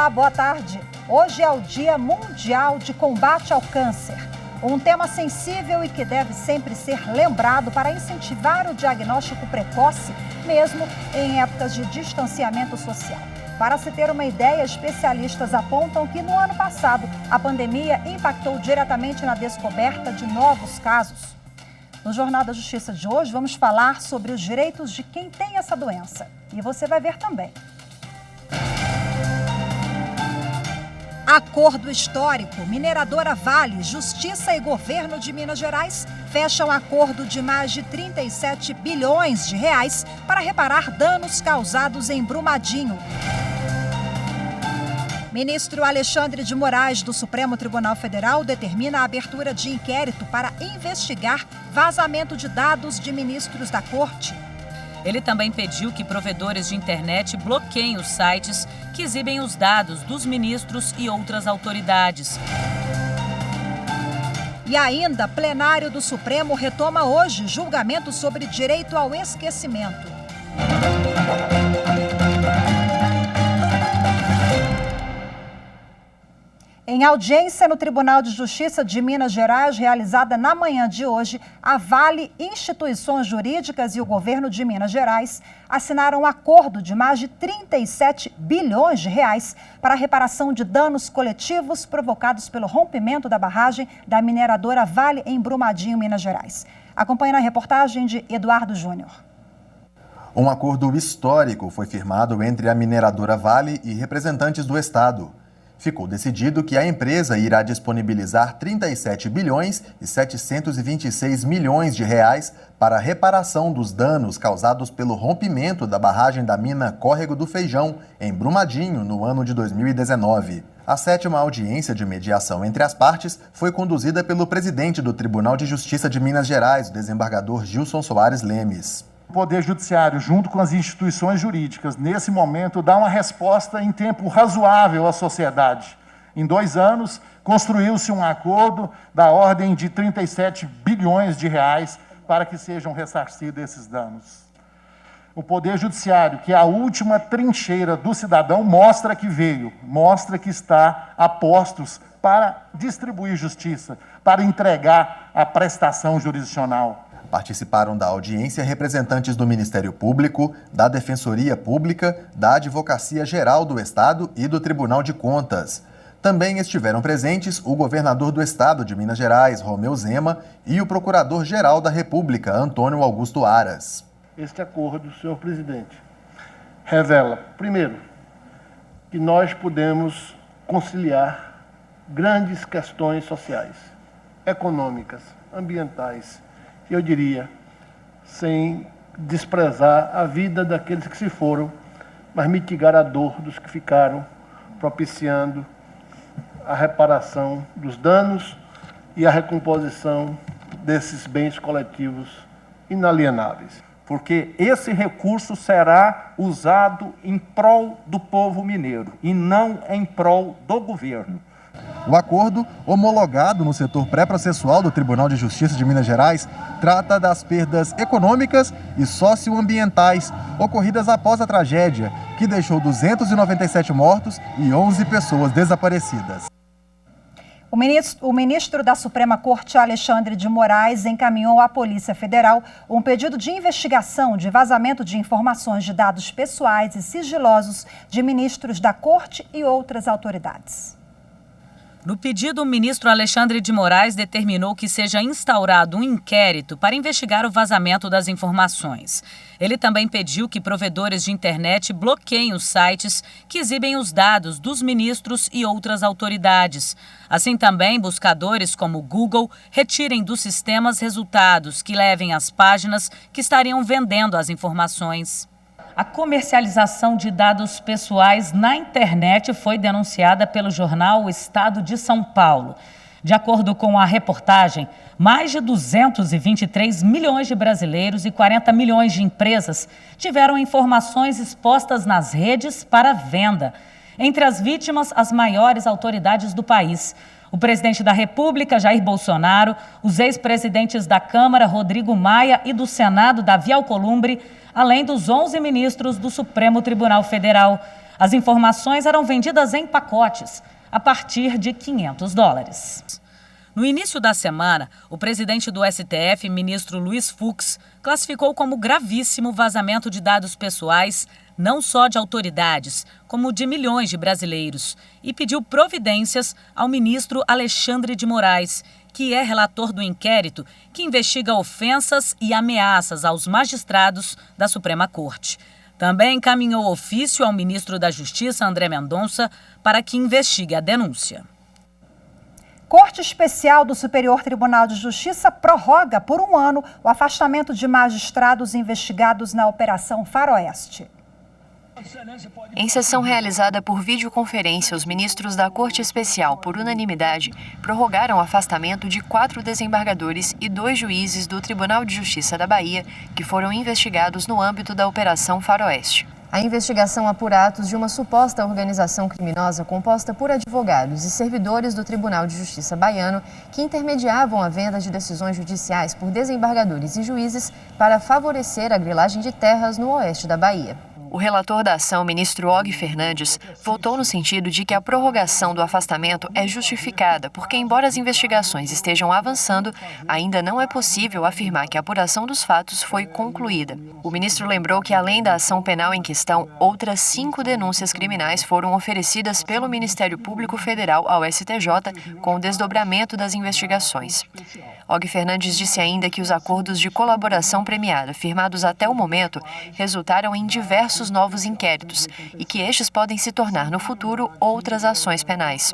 Olá, boa tarde. Hoje é o Dia Mundial de Combate ao Câncer. Um tema sensível e que deve sempre ser lembrado para incentivar o diagnóstico precoce, mesmo em épocas de distanciamento social. Para se ter uma ideia, especialistas apontam que no ano passado a pandemia impactou diretamente na descoberta de novos casos. No Jornal da Justiça de hoje, vamos falar sobre os direitos de quem tem essa doença. E você vai ver também. Acordo histórico. Mineradora Vale, Justiça e Governo de Minas Gerais fecham acordo de mais de 37 bilhões de reais para reparar danos causados em Brumadinho. Ministro Alexandre de Moraes, do Supremo Tribunal Federal, determina a abertura de inquérito para investigar vazamento de dados de ministros da Corte. Ele também pediu que provedores de internet bloqueiem os sites que exibem os dados dos ministros e outras autoridades. E ainda, plenário do Supremo retoma hoje julgamento sobre direito ao esquecimento. Em audiência no Tribunal de Justiça de Minas Gerais, realizada na manhã de hoje, a Vale, instituições jurídicas e o governo de Minas Gerais assinaram um acordo de mais de 37 bilhões de reais para a reparação de danos coletivos provocados pelo rompimento da barragem da mineradora Vale em Brumadinho, Minas Gerais. Acompanhe na reportagem de Eduardo Júnior. Um acordo histórico foi firmado entre a mineradora Vale e representantes do Estado. Ficou decidido que a empresa irá disponibilizar 37 bilhões e 726 milhões de reais para a reparação dos danos causados pelo rompimento da barragem da mina Córrego do Feijão, em Brumadinho, no ano de 2019. A 7ª audiência de mediação entre as partes foi conduzida pelo presidente do Tribunal de Justiça de Minas Gerais, o desembargador Gilson Soares Lemes. O Poder Judiciário, junto com as instituições jurídicas, nesse momento, dá uma resposta em tempo razoável à sociedade. Em 2 anos, construiu-se um acordo da ordem de 37 bilhões de reais para que sejam ressarcidos esses danos. O Poder Judiciário, que é a última trincheira do cidadão, mostra que veio, mostra que está a postos para distribuir justiça, para entregar a prestação jurisdicional. Participaram da audiência representantes do Ministério Público, da Defensoria Pública, da Advocacia Geral do Estado e do Tribunal de Contas. Também estiveram presentes o governador do Estado de Minas Gerais, Romeu Zema, e o Procurador-Geral da República, Antônio Augusto Aras. Este acordo, senhor presidente, revela, primeiro, que nós podemos conciliar grandes questões sociais, econômicas, ambientais, eu diria, sem desprezar a vida daqueles que se foram, mas mitigar a dor dos que ficaram, propiciando a reparação dos danos e a recomposição desses bens coletivos inalienáveis. Porque esse recurso será usado em prol do povo mineiro e não em prol do governo. O acordo, homologado no setor pré-processual do Tribunal de Justiça de Minas Gerais, trata das perdas econômicas e socioambientais ocorridas após a tragédia, que deixou 297 mortos e 11 pessoas desaparecidas. O ministro da Suprema Corte, Alexandre de Moraes, encaminhou à Polícia Federal um pedido de investigação de vazamento de informações de dados pessoais e sigilosos de ministros da Corte e outras autoridades. No pedido, o ministro Alexandre de Moraes determinou que seja instaurado um inquérito para investigar o vazamento das informações. Ele também pediu que provedores de internet bloqueiem os sites que exibem os dados dos ministros e outras autoridades. Assim também, buscadores como o Google retirem dos sistemas resultados que levem às páginas que estariam vendendo as informações. A comercialização de dados pessoais na internet foi denunciada pelo jornal O Estado de São Paulo. De acordo com a reportagem, mais de 223 milhões de brasileiros e 40 milhões de empresas tiveram informações expostas nas redes para venda. Entre as vítimas, as maiores autoridades do país. O presidente da República, Jair Bolsonaro, os ex-presidentes da Câmara, Rodrigo Maia, e do Senado, Davi Alcolumbre, além dos 11 ministros do Supremo Tribunal Federal. As informações eram vendidas em pacotes, a partir de $500. No início da semana, o presidente do STF, ministro Luiz Fux, classificou como gravíssimo o vazamento de dados pessoais, não só de autoridades, como de milhões de brasileiros, e pediu providências ao ministro Alexandre de Moraes, que é relator do inquérito que investiga ofensas e ameaças aos magistrados da Suprema Corte. Também encaminhou ofício ao ministro da Justiça, André Mendonça, para que investigue a denúncia. Corte Especial do Superior Tribunal de Justiça prorroga por 1 ano o afastamento de magistrados investigados na Operação Faroeste. Em sessão realizada por videoconferência, os ministros da Corte Especial, por unanimidade, prorrogaram o afastamento de 4 desembargadores e 2 juízes do Tribunal de Justiça da Bahia, que foram investigados no âmbito da Operação Faroeste. A investigação apura atos de uma suposta organização criminosa composta por advogados e servidores do Tribunal de Justiça baiano que intermediavam a venda de decisões judiciais por desembargadores e juízes para favorecer a grilagem de terras no oeste da Bahia. O relator da ação, ministro Og Fernandes, votou no sentido de que a prorrogação do afastamento é justificada, porque, embora as investigações estejam avançando, ainda não é possível afirmar que a apuração dos fatos foi concluída. O ministro lembrou que, além da ação penal em questão, outras 5 denúncias criminais foram oferecidas pelo Ministério Público Federal ao STJ com o desdobramento das investigações. Og Fernandes disse ainda que os acordos de colaboração premiada firmados até o momento resultaram em diversos novos inquéritos e que estes podem se tornar no futuro outras ações penais.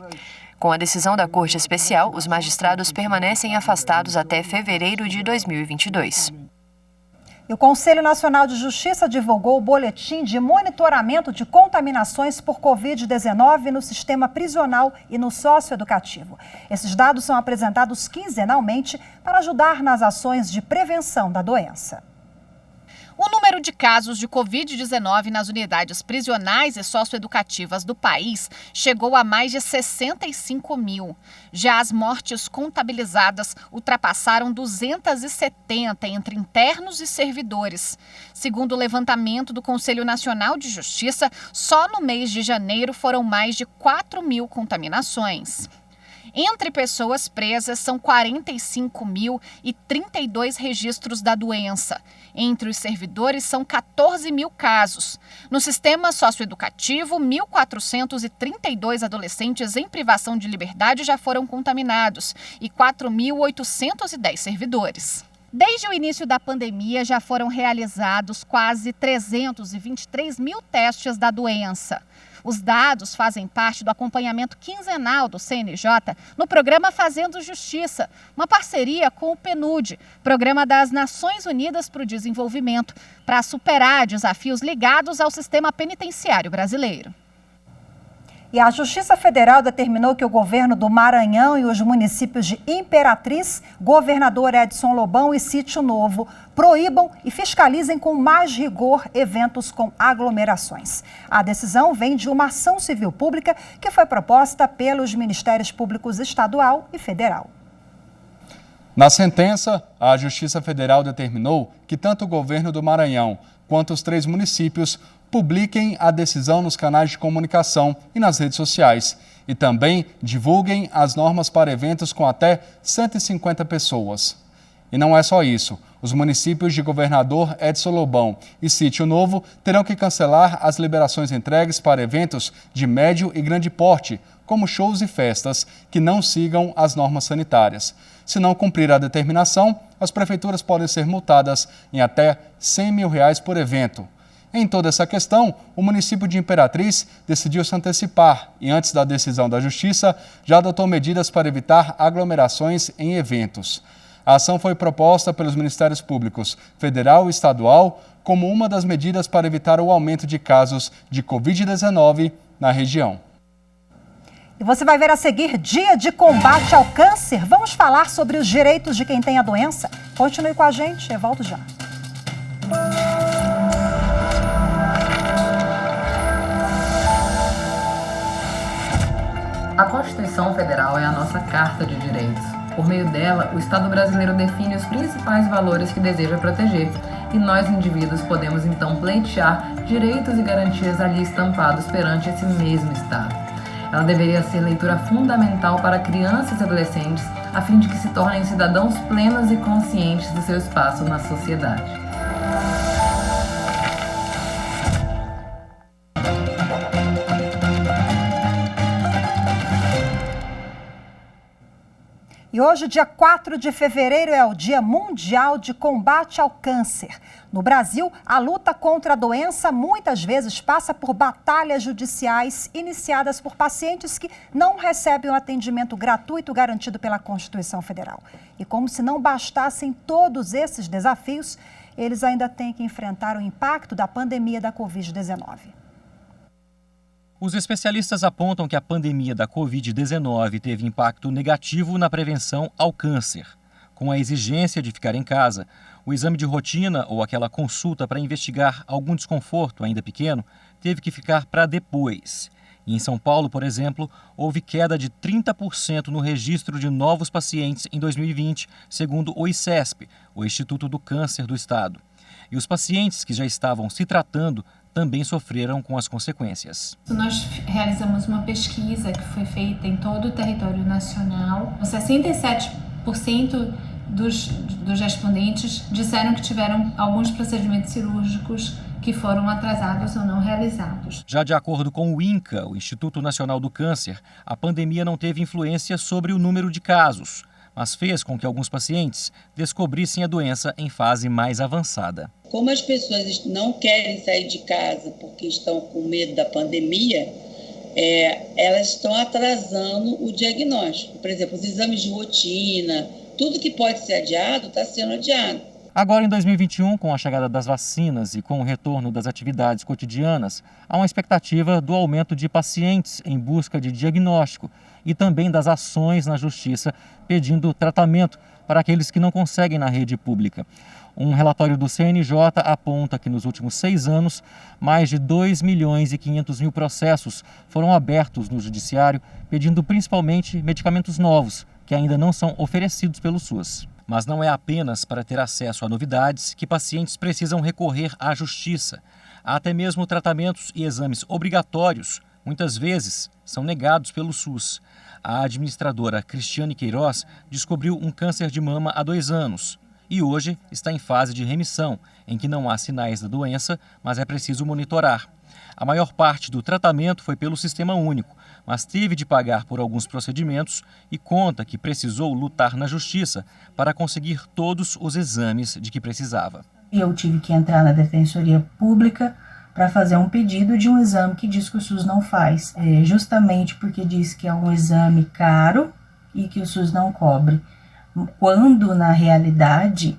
Com a decisão da Corte Especial, os magistrados permanecem afastados até fevereiro de 2022. E o Conselho Nacional de Justiça divulgou o boletim de monitoramento de contaminações por Covid-19 no sistema prisional e no socioeducativo. Esses dados são apresentados quinzenalmente para ajudar nas ações de prevenção da doença. O número de casos de Covid-19 nas unidades prisionais e socioeducativas do país chegou a mais de 65 mil. Já as mortes contabilizadas ultrapassaram 270 entre internos e servidores. Segundo o levantamento do Conselho Nacional de Justiça, só no mês de janeiro foram mais de 4 mil contaminações. Entre pessoas presas, são 45.032 registros da doença. Entre os servidores, são 14 mil casos. No sistema socioeducativo, 1.432 adolescentes em privação de liberdade já foram contaminados e 4.810 servidores. Desde o início da pandemia, já foram realizados quase 323 mil testes da doença. Os dados fazem parte do acompanhamento quinzenal do CNJ no programa Fazendo Justiça, uma parceria com o PNUD, Programa das Nações Unidas para o Desenvolvimento, para superar desafios ligados ao sistema penitenciário brasileiro. E a Justiça Federal determinou que o governo do Maranhão e os municípios de Imperatriz, Governador Edson Lobão e Sítio Novo proíbam e fiscalizem com mais rigor eventos com aglomerações. A decisão vem de uma ação civil pública que foi proposta pelos Ministérios Públicos Estadual e Federal. Na sentença, a Justiça Federal determinou que tanto o governo do Maranhão quanto os 3 municípios publiquem a decisão nos canais de comunicação e nas redes sociais e também divulguem as normas para eventos com até 150 pessoas. E não é só isso. Os municípios de Governador Edson Lobão e Sítio Novo terão que cancelar as liberações entregues para eventos de médio e grande porte, como shows e festas, que não sigam as normas sanitárias. Se não cumprir a determinação, as prefeituras podem ser multadas em até R$100 mil por evento. Em toda essa questão, o município de Imperatriz decidiu se antecipar e, antes da decisão da Justiça, já adotou medidas para evitar aglomerações em eventos. A ação foi proposta pelos Ministérios Públicos Federal e Estadual como uma das medidas para evitar o aumento de casos de Covid-19 na região. E você vai ver a seguir Dia de Combate ao Câncer. Vamos falar sobre os direitos de quem tem a doença. Continue com a gente, eu volto já. A Constituição Federal é a nossa Carta de Direitos. Por meio dela, o Estado brasileiro define os principais valores que deseja proteger, e nós, indivíduos, podemos então pleitear direitos e garantias ali estampados perante esse mesmo Estado. Ela deveria ser leitura fundamental para crianças e adolescentes, a fim de que se tornem cidadãos plenos e conscientes do seu espaço na sociedade. E hoje, dia 4 de fevereiro, é o Dia Mundial de Combate ao Câncer. No Brasil, a luta contra a doença muitas vezes passa por batalhas judiciais iniciadas por pacientes que não recebem o atendimento gratuito garantido pela Constituição Federal. E como se não bastassem todos esses desafios, eles ainda têm que enfrentar o impacto da pandemia da Covid-19. Os especialistas apontam que a pandemia da Covid-19 teve impacto negativo na prevenção ao câncer. Com a exigência de ficar em casa, o exame de rotina ou aquela consulta para investigar algum desconforto ainda pequeno teve que ficar para depois. E em São Paulo, por exemplo, houve queda de 30% no registro de novos pacientes em 2020, segundo o ICESP, o Instituto do Câncer do Estado. E os pacientes que já estavam se tratando também sofreram com as consequências. Nós realizamos uma pesquisa que foi feita em todo o território nacional. 67% dos respondentes disseram que tiveram alguns procedimentos cirúrgicos que foram atrasados ou não realizados. Já de acordo com o INCA, o Instituto Nacional do Câncer, a pandemia não teve influência sobre o número de casos, mas fez com que alguns pacientes descobrissem a doença em fase mais avançada. Como as pessoas não querem sair de casa porque estão com medo da pandemia, elas estão atrasando o diagnóstico. Por exemplo, os exames de rotina, tudo que pode ser adiado está sendo adiado. Agora, em 2021, com a chegada das vacinas e com o retorno das atividades cotidianas, há uma expectativa do aumento de pacientes em busca de diagnóstico e também das ações na justiça pedindo tratamento para aqueles que não conseguem na rede pública. Um relatório do CNJ aponta que nos últimos 6 anos, mais de 2.500.000 processos foram abertos no judiciário, pedindo principalmente medicamentos novos, que ainda não são oferecidos pelo SUS. Mas não é apenas para ter acesso a novidades que pacientes precisam recorrer à justiça. Há até mesmo tratamentos e exames obrigatórios, muitas vezes, são negados pelo SUS. A administradora Cristiane Queiroz descobriu um câncer de mama há 2 anos e hoje está em fase de remissão, em que não há sinais da doença, mas é preciso monitorar. A maior parte do tratamento foi pelo Sistema Único, mas teve de pagar por alguns procedimentos e conta que precisou lutar na justiça para conseguir todos os exames de que precisava. Eu tive que entrar na Defensoria Pública para fazer um pedido de um exame que diz que o SUS não faz, justamente porque diz que é um exame caro e que o SUS não cobre. Quando, na realidade,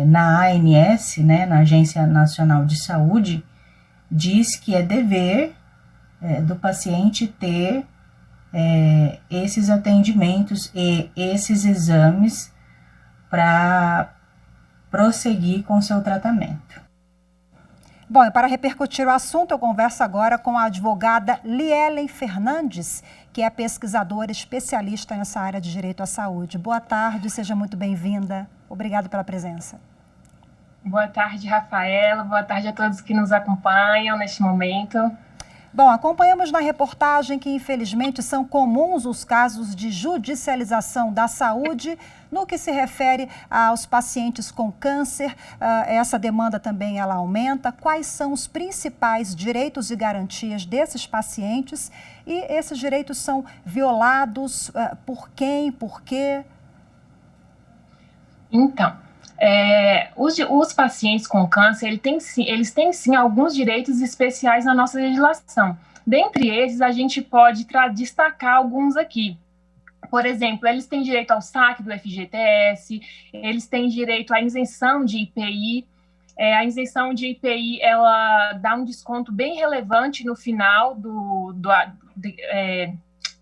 na ANS, na Agência Nacional de Saúde, diz que é dever do paciente ter esses atendimentos e esses exames para prosseguir com seu tratamento. Bom, e para repercutir o assunto, eu converso agora com a advogada Lielen Fernandes, que é pesquisadora especialista nessa área de direito à saúde. Boa tarde, seja muito bem-vinda. Obrigada pela presença. Boa tarde, Rafaela. Boa tarde a todos que nos acompanham neste momento. Bom, acompanhamos na reportagem que, infelizmente, são comuns os casos de judicialização da saúde no que se refere aos pacientes com câncer. Essa demanda também ela aumenta. Quais são os principais direitos e garantias desses pacientes? E esses direitos são violados por quem, por quê? Então, os pacientes com câncer, eles têm sim alguns direitos especiais na nossa legislação. Dentre eles, a gente pode destacar alguns aqui. Por exemplo, eles têm direito ao saque do FGTS, eles têm direito à isenção de IPI. A isenção de IPI, ela dá um desconto bem relevante no final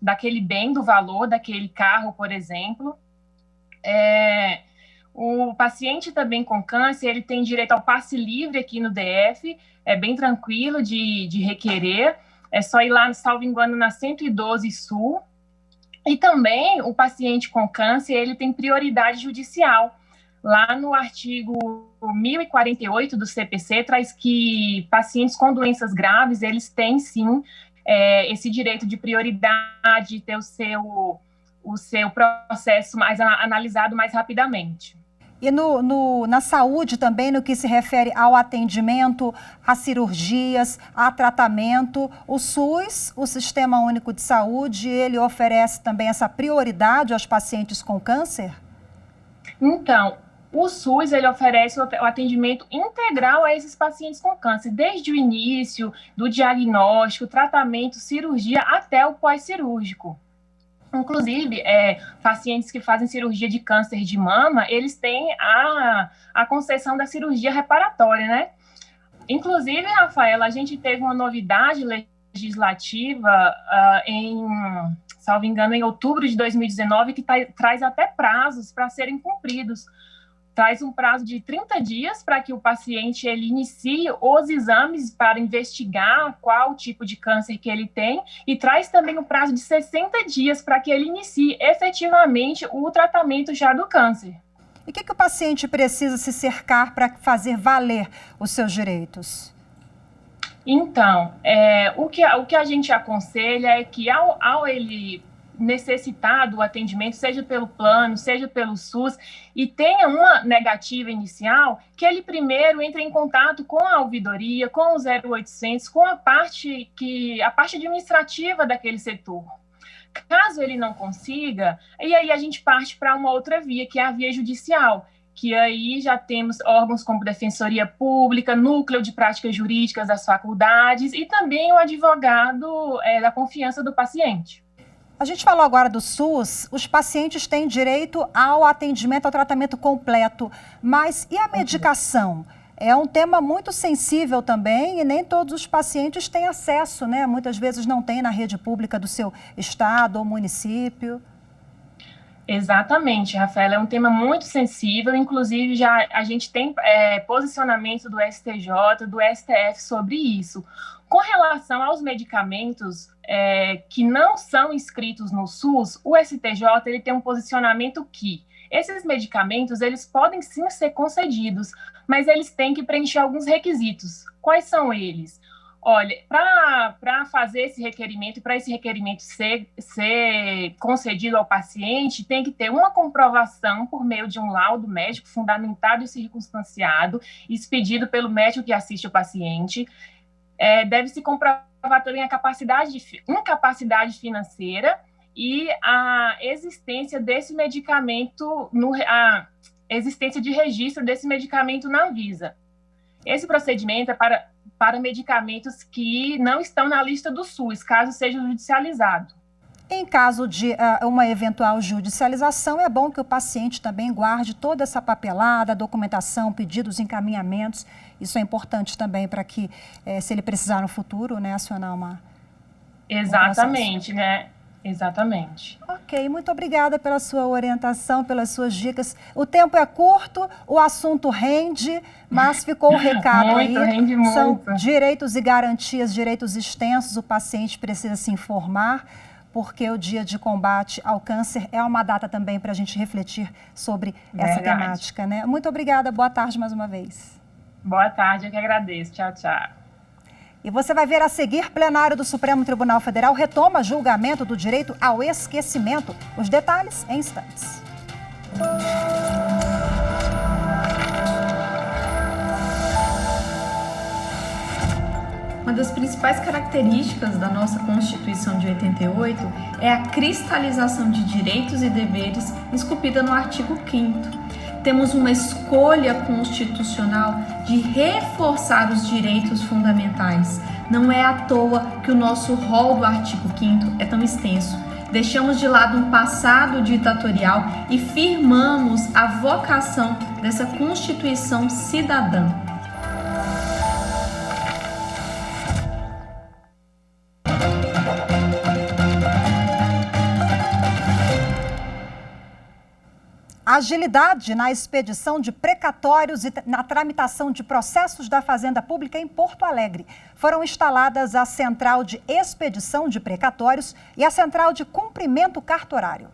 daquele bem, do valor daquele carro, por exemplo. O paciente também com câncer, ele tem direito ao passe livre aqui no DF, é bem tranquilo de requerer, é só ir lá, salvo engano, na 112 Sul. E também o paciente com câncer, ele tem prioridade judicial. lá no artigo 1048 do CPC, traz que pacientes com doenças graves, eles têm, sim, esse direito de prioridade, ter o seu processo mais analisado mais rapidamente. E na saúde também, no que se refere ao atendimento, a cirurgias, a tratamento, o SUS, o Sistema Único de Saúde, ele oferece também essa prioridade aos pacientes com câncer? Então, o SUS, ele oferece o atendimento integral a esses pacientes com câncer, desde o início do diagnóstico, tratamento, cirurgia, até o pós-cirúrgico. Inclusive, pacientes que fazem cirurgia de câncer de mama, eles têm a concessão da cirurgia reparatória, né? Inclusive, Rafaela, a gente teve uma novidade legislativa salvo engano, em outubro de 2019, que traz até prazos para serem cumpridos. Traz um prazo de 30 dias para que o paciente ele inicie os exames para investigar qual tipo de câncer que ele tem, e traz também um prazo de 60 dias para que ele inicie efetivamente o tratamento já do câncer. E o que o paciente precisa se cercar para fazer valer os seus direitos? Então, o que a gente aconselha é que ao ele necessitar do atendimento, seja pelo plano, seja pelo SUS, e tenha uma negativa inicial, que ele primeiro entre em contato com a ouvidoria, com o 0800, com a parte administrativa daquele setor. Caso ele não consiga, e aí a gente parte para uma outra via, que é a via judicial, que aí já temos órgãos como Defensoria Pública, Núcleo de Práticas Jurídicas das faculdades e também o advogado da confiança do paciente. A gente falou agora do SUS, os pacientes têm direito ao atendimento, ao tratamento completo, mas e a medicação? É um tema muito sensível também e nem todos os pacientes têm acesso, né? Muitas vezes não tem na rede pública do seu estado ou município. Exatamente, Rafaela, é um tema muito sensível, inclusive já a gente tem posicionamento do STJ, do STF sobre isso. Com relação aos medicamentos que não são inscritos no SUS, o STJ ele tem um posicionamento que esses medicamentos eles podem sim ser concedidos, mas eles têm que preencher alguns requisitos. Quais são eles? Olha, para fazer esse requerimento, para esse requerimento ser concedido ao paciente, tem que ter uma comprovação por meio de um laudo médico fundamentado e circunstanciado, expedido pelo médico que assiste o paciente. Deve-se comprovar também a incapacidade financeira e a existência desse medicamento, a existência de registro desse medicamento na Anvisa. Esse procedimento é para medicamentos que não estão na lista do SUS, caso seja judicializado. Em caso de uma eventual judicialização, é bom que o paciente também guarde toda essa papelada, documentação, pedidos, encaminhamentos. Isso é importante também para que, se ele precisar no futuro, né, acionar uma... Exatamente, né? Exatamente. Ok, muito obrigada pela sua orientação, pelas suas dicas. O tempo é curto, o assunto rende, mas ficou o recado muito, aí. Rende muito. São direitos e garantias, direitos extensos, o paciente precisa se informar, porque o Dia de Combate ao Câncer é uma data também para a gente refletir sobre essa temática, né? Muito obrigada, boa tarde mais uma vez. Boa tarde, eu que agradeço. Tchau, tchau. E você vai ver a seguir, plenário do Supremo Tribunal Federal retoma julgamento do direito ao esquecimento. Os detalhes em instantes. Uma das principais características da nossa Constituição de 88 é a cristalização de direitos e deveres esculpida no artigo 5º. Temos uma escolha constitucional de reforçar os direitos fundamentais. Não é à toa que o nosso rol do artigo 5º é tão extenso. Deixamos de lado um passado ditatorial e firmamos a vocação dessa Constituição cidadã. Agilidade na expedição de precatórios e na tramitação de processos da Fazenda Pública em Porto Alegre. Foram instaladas a Central de Expedição de Precatórios e a Central de Cumprimento Cartorário.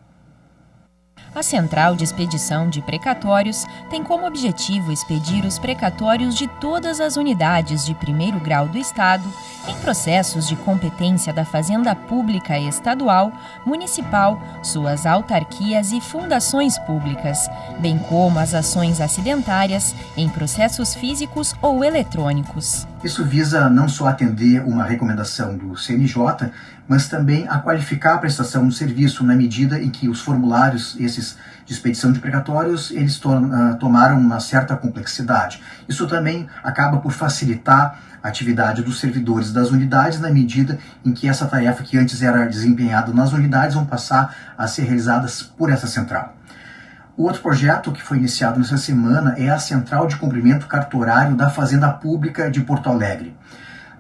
A Central de Expedição de Precatórios tem como objetivo expedir os precatórios de todas as unidades de primeiro grau do Estado em processos de competência da Fazenda Pública Estadual, Municipal, suas autarquias e fundações públicas, bem como as ações acidentárias em processos físicos ou eletrônicos. Isso visa não só atender uma recomendação do CNJ, mas também a qualificar a prestação do serviço na medida em que os formulários, esses de expedição de precatórios, eles tomaram uma certa complexidade. Isso também acaba por facilitar a atividade dos servidores das unidades na medida em que essa tarefa que antes era desempenhada nas unidades vão passar a ser realizadas por essa central. O outro projeto que foi iniciado nessa semana é a Central de Cumprimento Cartorário da Fazenda Pública de Porto Alegre.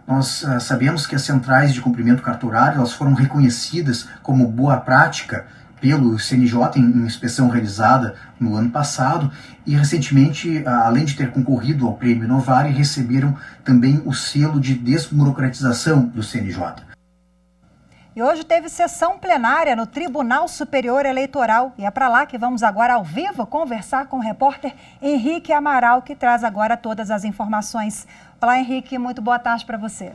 Nós sabemos que as centrais de cumprimento cartorário elas foram reconhecidas como boa prática pelo CNJ em inspeção realizada no ano passado e recentemente, além de ter concorrido ao Prêmio Inovare, receberam também o selo de desburocratização do CNJ. E hoje teve sessão plenária no Tribunal Superior Eleitoral e é para lá que vamos agora ao vivo conversar com o repórter Henrique Amaral, que traz agora todas as informações. Olá, Henrique, muito boa tarde para você.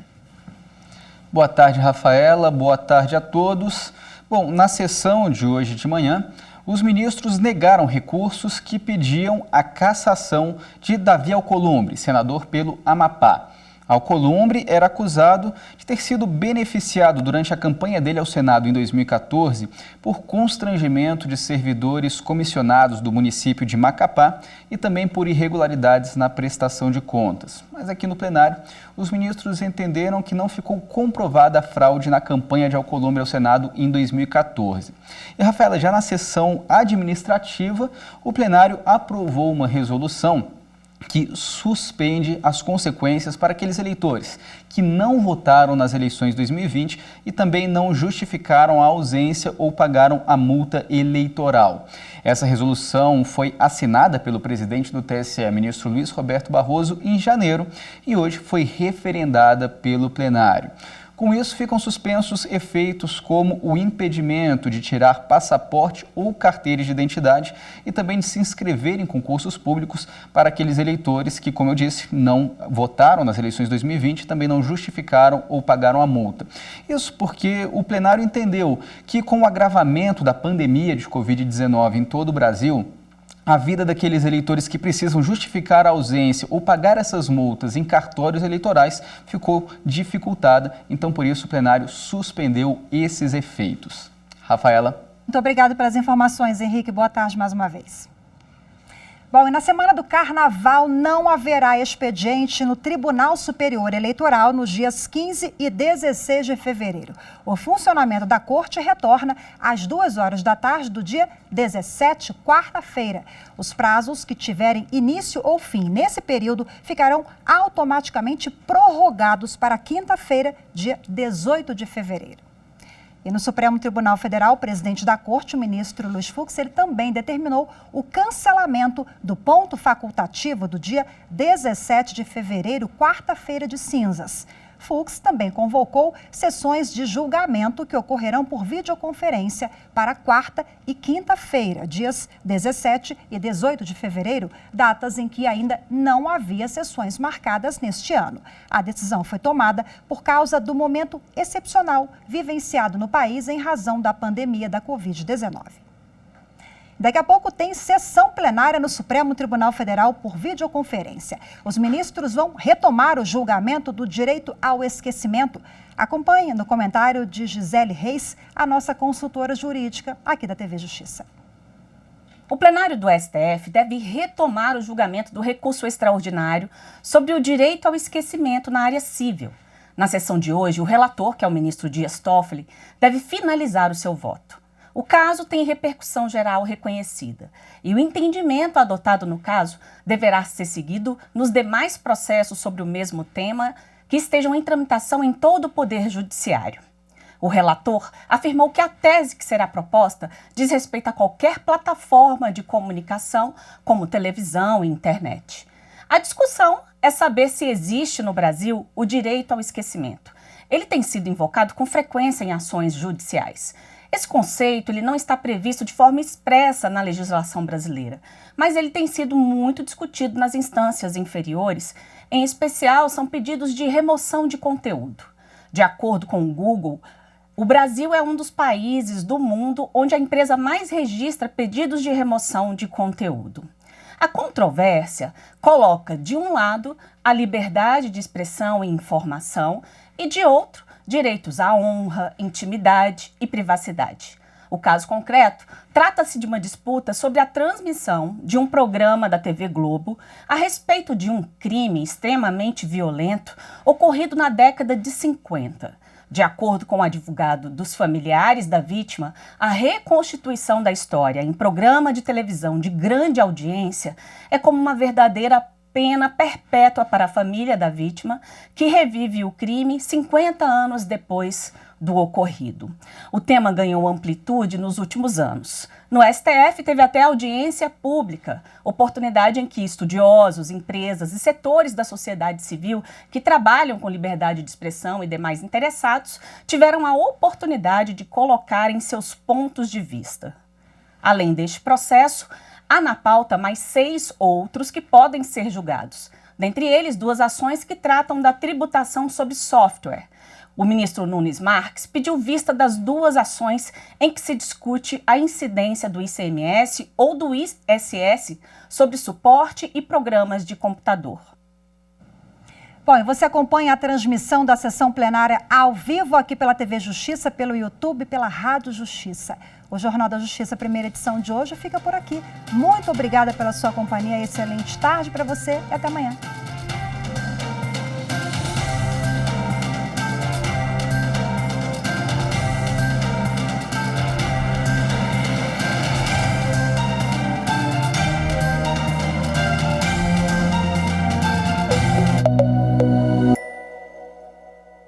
Boa tarde, Rafaela, boa tarde a todos. Bom, na sessão de hoje de manhã, os ministros negaram recursos que pediam a cassação de Davi Alcolumbre, senador pelo Amapá. Alcolumbre era acusado de ter sido beneficiado durante a campanha dele ao Senado em 2014 por constrangimento de servidores comissionados do município de Macapá e também por irregularidades na prestação de contas. Mas aqui no plenário, os ministros entenderam que não ficou comprovada a fraude na campanha de Alcolumbre ao Senado em 2014. E, Rafaela, já na sessão administrativa, o plenário aprovou uma resolução que suspende as consequências para aqueles eleitores que não votaram nas eleições de 2020 e também não justificaram a ausência ou pagaram a multa eleitoral. Essa resolução foi assinada pelo presidente do TSE, ministro Luiz Roberto Barroso, em janeiro e hoje foi referendada pelo plenário. Com isso, ficam suspensos efeitos como o impedimento de tirar passaporte ou carteira de identidade e também de se inscrever em concursos públicos para aqueles eleitores que, como eu disse, não votaram nas eleições de 2020 e também não justificaram ou pagaram a multa. Isso porque o plenário entendeu que, com o agravamento da pandemia de Covid-19 em todo o Brasil, a vida daqueles eleitores que precisam justificar a ausência ou pagar essas multas em cartórios eleitorais ficou dificultada. Então, por isso, o plenário suspendeu esses efeitos. Rafaela. Muito obrigada pelas informações, Henrique. Boa tarde mais uma vez. Bom, e na semana do Carnaval não haverá expediente no Tribunal Superior Eleitoral nos dias 15 e 16 de fevereiro. O funcionamento da Corte retorna às 2h da tarde do dia 17, quarta-feira. Os prazos que tiverem início ou fim nesse período ficarão automaticamente prorrogados para quinta-feira, dia 18 de fevereiro. E no Supremo Tribunal Federal, o presidente da Corte, o ministro Luiz Fux, ele também determinou o cancelamento do ponto facultativo do dia 17 de fevereiro, quarta-feira de cinzas. Fux também convocou sessões de julgamento que ocorrerão por videoconferência para quarta e quinta-feira, dias 17 e 18 de fevereiro, datas em que ainda não havia sessões marcadas neste ano. A decisão foi tomada por causa do momento excepcional vivenciado no país em razão da pandemia da Covid-19. Daqui a pouco tem sessão plenária no Supremo Tribunal Federal por videoconferência. Os ministros vão retomar o julgamento do direito ao esquecimento. Acompanhe no comentário de Gisele Reis, a nossa consultora jurídica aqui da TV Justiça. O plenário do STF deve retomar o julgamento do recurso extraordinário sobre o direito ao esquecimento na área civil. Na sessão de hoje, o relator, que é o ministro Dias Toffoli, deve finalizar o seu voto. O caso tem repercussão geral reconhecida e o entendimento adotado no caso deverá ser seguido nos demais processos sobre o mesmo tema que estejam em tramitação em todo o Poder Judiciário. O relator afirmou que a tese que será proposta diz respeito a qualquer plataforma de comunicação, como televisão e internet. A discussão é saber se existe no Brasil o direito ao esquecimento. Ele tem sido invocado com frequência em ações judiciais. Esse conceito ele não está previsto de forma expressa na legislação brasileira, mas ele tem sido muito discutido nas instâncias inferiores. Em especial, são pedidos de remoção de conteúdo. De acordo com o Google, o Brasil é um dos países do mundo onde a empresa mais registra pedidos de remoção de conteúdo. A controvérsia coloca, de um lado, a liberdade de expressão e informação e, de outro, direitos à honra, intimidade e privacidade. O caso concreto trata-se de uma disputa sobre a transmissão de um programa da TV Globo a respeito de um crime extremamente violento ocorrido na década de 50. De acordo com o advogado dos familiares da vítima, a reconstituição da história em programa de televisão de grande audiência é como uma verdadeira pena perpétua para a família da vítima, que revive o crime 50 anos depois do ocorrido. O tema ganhou amplitude nos últimos anos. No STF teve até audiência pública, oportunidade em que estudiosos, empresas e setores da sociedade civil que trabalham com liberdade de expressão e demais interessados tiveram a oportunidade de colocarem seus pontos de vista. Além deste processo, há na pauta mais 6 outros que podem ser julgados. Dentre eles, 2 ações que tratam da tributação sobre software. O ministro Nunes Marques pediu vista das 2 ações em que se discute a incidência do ICMS ou do ISS sobre suporte e programas de computador. Bom, e você acompanha a transmissão da sessão plenária ao vivo aqui pela TV Justiça, pelo YouTube, pela Rádio Justiça. O Jornal da Justiça, primeira edição de hoje, fica por aqui. Muito obrigada pela sua companhia, excelente tarde para você e até amanhã.